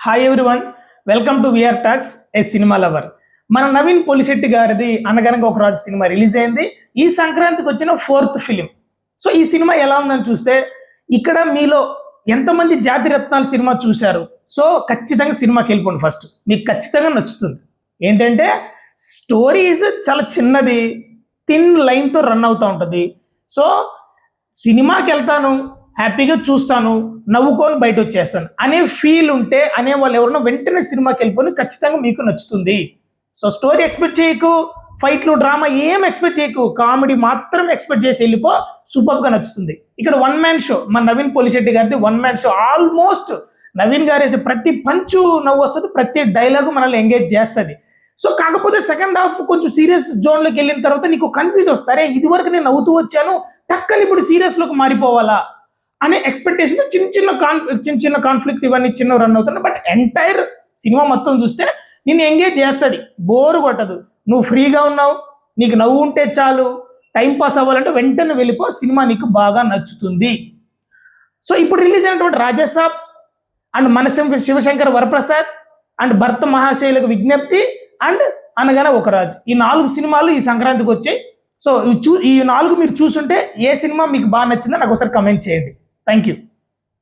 Hi everyone, welcome to VR talks a cinema lover. మన నవీన్ పొలిశెట్టి గారిది అనగనగా ఒక రాజు సినిమా రిలీజ్ అయింది. ఈ సంక్రాంతికి వచ్చిన 4th ఫిలిం. సో ఈ సినిమా ఎలా ఉందని చూస్తే ఇక్కడ మీలో ఎంతమంది జాతి రత్నాలు సినిమా చూశారు? సో ఖచ్చితంగా సినిమాకి వెళ్ళిపోండి. ఫస్ట్ మీకు ఖచ్చితంగా నచ్చుతుంది. ఏంటంటే స్టోరీస్ చాలా చిన్నది, థిన్ లైన్తో రన్ అవుతూ ఉంటుంది. సో సినిమాకి వెళ్తాను, హ్యాపీగా చూస్తాను, నవ్వుకొని బయట వచ్చేస్తాను అనే ఫీల్ ఉంటే అనే వాళ్ళు ఎవరన్నా వెంటనే సినిమాకి వెళ్ళిపోయి ఖచ్చితంగా మీకు నచ్చుతుంది. సో స్టోరీ ఎక్స్పెక్ట్ చేయకు, ఫైట్లు డ్రామా ఏం ఎక్స్పెక్ట్ చేయకు, కామెడీ మాత్రం ఎక్స్పెక్ట్ చేసి వెళ్ళిపో, సూపర్గా నచ్చుతుంది. ఇక్కడ వన్ మ్యాన్ షో, మన నవీన్ పొలిశెట్టి గారిది one man show. Almost Naveen గారు వేసే ప్రతి పంచు నవ్వు వస్తుంది, ప్రతి డైలాగు మనల్ని ఎంగేజ్ చేస్తుంది. సో కాకపోతే సెకండ్ హాఫ్ కొంచెం సీరియస్ జోన్లోకి వెళ్ళిన తర్వాత నీకు కన్ఫ్యూజ్ వస్తారే, ఇది వరకు నేను నవ్వుతూ వచ్చాను, టక్కని ఇప్పుడు సీరియస్లోకి మారిపోవాలా అనే ఎక్స్పెక్టేషన్ చిన్న చిన్న కాన్ఫ్లిక్ట్స్ ఇవన్నీ చిన్న రన్ అవుతున్నాయి. బట్ ఎంటైర్ సినిమా మొత్తం చూస్తే నిన్ను ఎంగేజ్ చేస్తుంది, బోరు కొట్టదు. నువ్వు ఫ్రీగా ఉన్నావు, నీకు నవ్వు ఉంటే చాలు, టైం పాస్ అవ్వాలంటే వెంటనే వెళ్ళిపో, సినిమా నీకు బాగా నచ్చుతుంది. సో ఇప్పుడు రిలీజ్ అయినటువంటి రాజాసాబ్ అండ్ మనసం శివశంకర్ వరప్రసాద్ అండ్ భర్త మహాశైలకు విజ్ఞప్తి అండ్ అనగానే ఒక రాజు, ఈ 4 సినిమాలు ఈ సంక్రాంతికి వచ్చాయి. సో ఈ 4 మీరు చూసుంటే ఏ సినిమా మీకు బాగా నచ్చిందో నాకు ఒకసారి కమెంట్ చేయండి. Thank you.